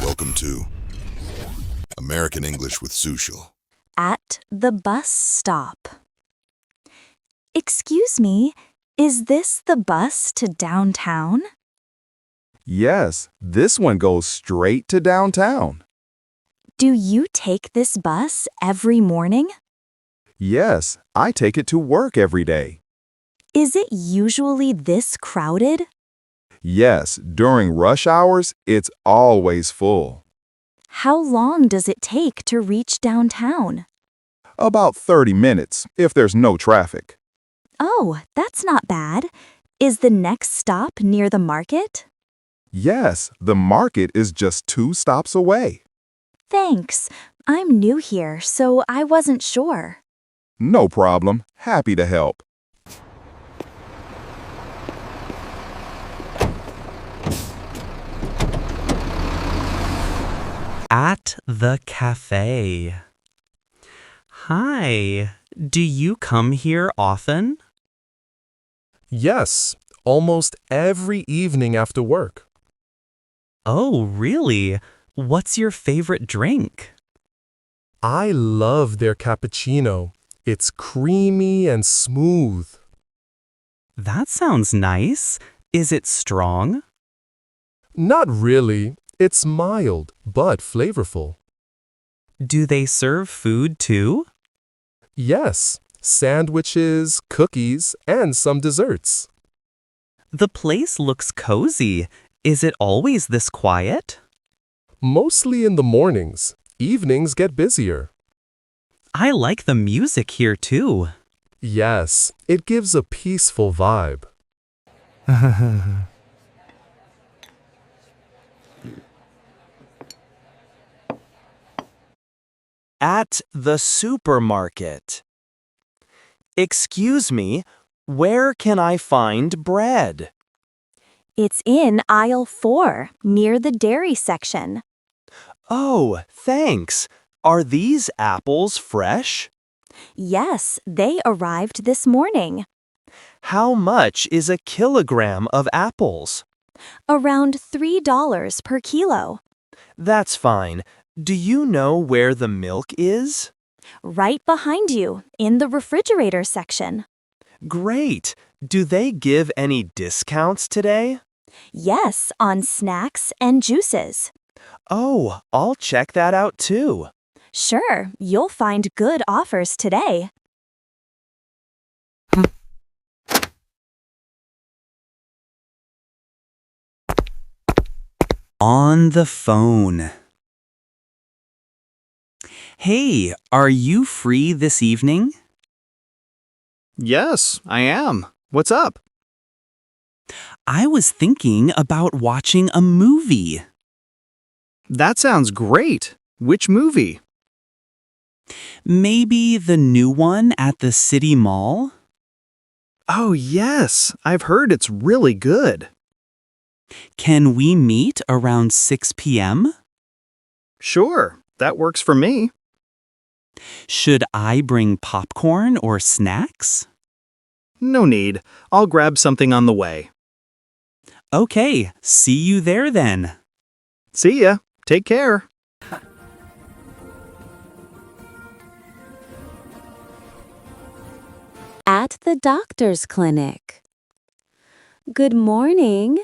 Welcome to American English with Sushil. At the bus stop. Excuse me, is this the bus to downtown? Yes, this one goes straight to downtown. Do you take this bus every morning? Yes, I take it to work every day. Is it usually this crowded? Yes, during rush hours, it's always full. How long does it take to reach downtown? About 30 minutes, if there's no traffic. Oh, that's not bad. Is the next stop near the market? Yes, the market is just 2 stops away. Thanks. I'm new here, so I wasn't sure. No problem. Happy to help. At the cafe. Hi, do you come here often? Yes, almost every evening after work. Oh, really? What's your favorite drink? I love their cappuccino. It's creamy and smooth. That sounds nice. Is it strong? Not really. It's mild, but flavorful. Do they serve food too? Yes, sandwiches, cookies, and some desserts. The place looks cozy. Is it always this quiet? Mostly in the mornings. Evenings get busier. I like the music here too. Yes, it gives a peaceful vibe. At the supermarket. Excuse me, where can I find bread? It's in aisle 4, near the dairy section. Oh, thanks. Are these apples fresh? Yes, they arrived this morning. How much is a kilogram of apples? Around $3 per kilo. That's fine. Do you know where the milk is? Right behind you, in the refrigerator section. Great. Do they give any discounts today? Yes, on snacks and juices. Oh, I'll check that out too. Sure, you'll find good offers today. On the phone. Hey, are you free this evening? Yes, I am. What's up? I was thinking about watching a movie. That sounds great. Which movie? Maybe the new one at the city mall? Oh, yes. I've heard it's really good. Can we meet around 6 p.m.? Sure, that works for me. Should I bring popcorn or snacks? No need. I'll grab something on the way. Okay, see you there then. See ya. Take care. At the doctor's clinic. Good morning.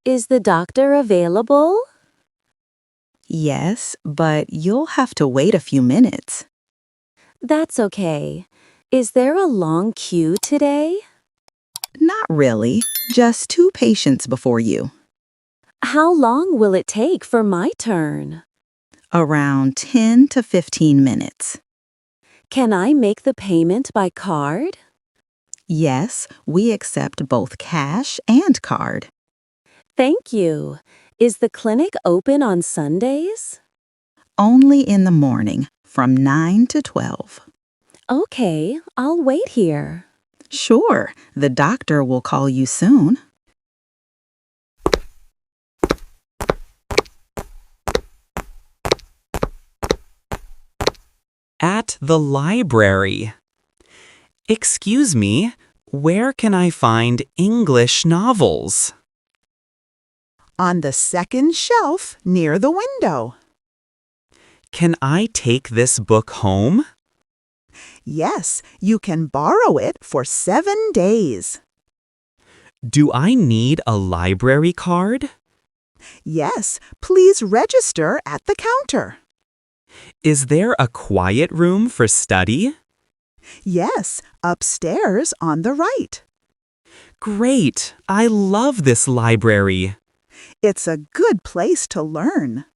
Is the doctor available? Yes, but you'll have to wait a few minutes. That's okay. Is there a long queue today? Not really, just 2 patients before you. How long will it take for my turn? Around 10 to 15 minutes. Can I make the payment by card? Yes, we accept both cash and card. Thank you. Is the clinic open on Sundays? Only in the morning, from 9 to 12. Okay, I'll wait here. Sure, the doctor will call you soon. At the library. Excuse me, where can I find English novels? on the second shelf near the window. Can I take this book home? Yes, you can borrow it for 7 days. Do I need a library card? Yes, please register at the counter. Is there a quiet room for study? Yes, upstairs on the right. Great! I love this library. It's a good place to learn.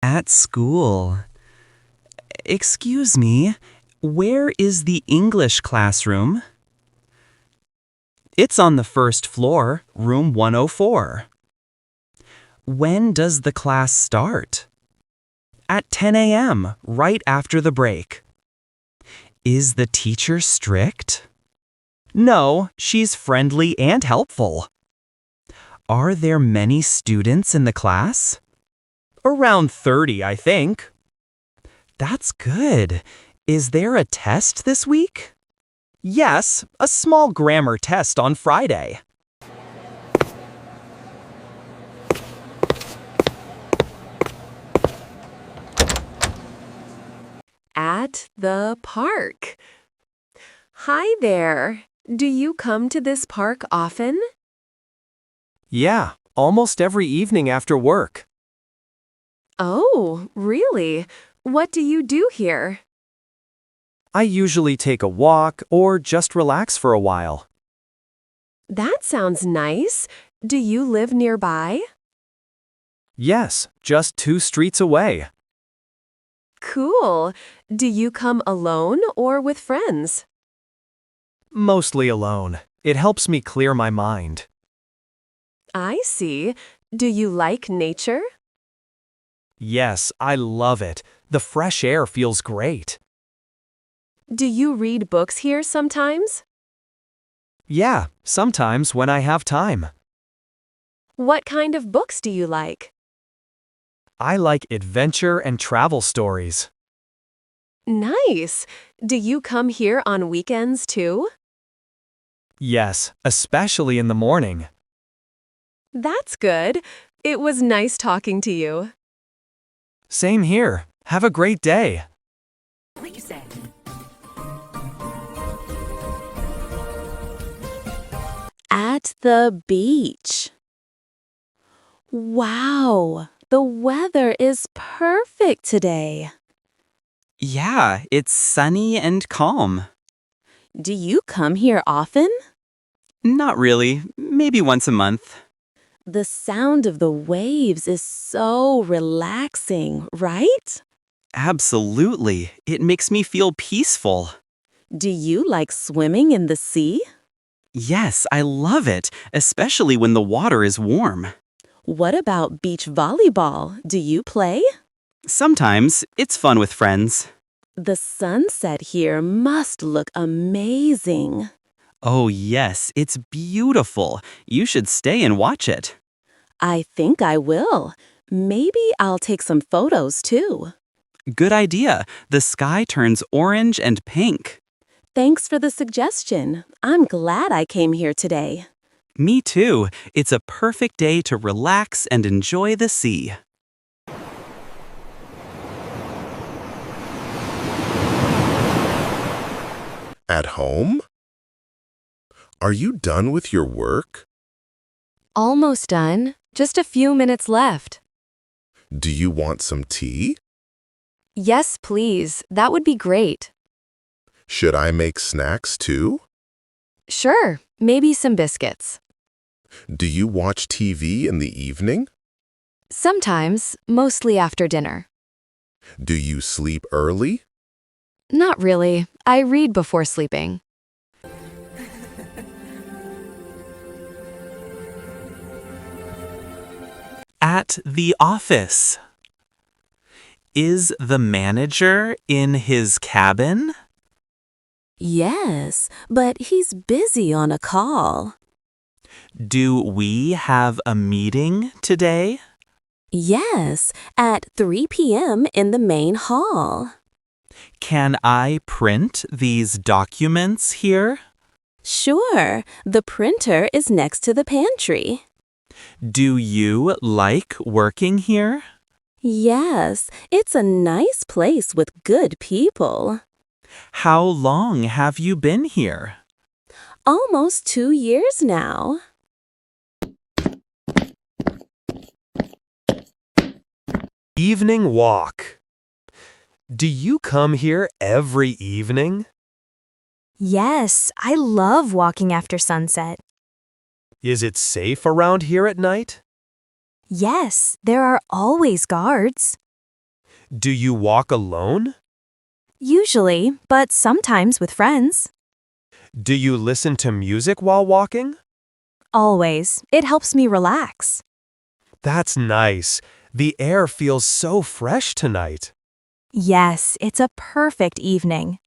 At school. Excuse me, where is the English classroom? It's on the first floor, room 104. When does the class start? At 10 a.m., right after the break. Is the teacher strict? No, she's friendly and helpful. Are there many students in the class? Around 30, I think. That's good. Is there a test this week? Yes, a small grammar test on Friday. At the park. Hi there. Do you come to this park often? Yeah, almost every evening after work. Oh, really? What do you do here? I usually take a walk or just relax for a while. That sounds nice. Do you live nearby? Yes, just 2 streets away. Cool. Do you come alone or with friends? Mostly alone. It helps me clear my mind. I see. Do you like nature? Yes, I love it. The fresh air feels great. Do you read books here sometimes? Yeah, sometimes when I have time. What kind of books do you like? I like adventure and travel stories. Nice. Do you come here on weekends too? Yes, especially in the morning. That's good. It was nice talking to you. Same here. Have a great day. At the beach. Wow, the weather is perfect today. Yeah, it's sunny and calm. Do you come here often? Not really, maybe once a month. The sound of the waves is so relaxing, right? Absolutely, it makes me feel peaceful. Do you like swimming in the sea? Yes, I love it, especially when the water is warm. What about beach volleyball? Do you play? Sometimes it's fun with friends. The sunset here must look amazing. Oh yes, it's beautiful. You should stay and watch it. I think I will. Maybe I'll take some photos too. Good idea. The sky turns orange and pink. Thanks for the suggestion. I'm glad I came here today. Me too. It's a perfect day to relax and enjoy the sea. At home? Are you done with your work? Almost done. Just a few minutes left. Do you want some tea? Yes, please. That would be great. Should I make snacks too? Sure. Maybe some biscuits. Do you watch TV in the evening? Sometimes, mostly after dinner. Do you sleep early? Not really. I read before sleeping. At the office. Is the manager in his cabin? Yes, but he's busy on a call. Do we have a meeting today? Yes, at 3 p.m. in the main hall. Can I print these documents here? Sure, the printer is next to the pantry. Do you like working here? Yes, it's a nice place with good people. How long have you been here? Almost 2 years now. Evening walk. Do you come here every evening? Yes, I love walking after sunset. Is it safe around here at night? Yes, there are always guards. Do you walk alone? Usually, but sometimes with friends. Do you listen to music while walking? Always. It helps me relax. That's nice. The air feels so fresh tonight. Yes, it's a perfect evening.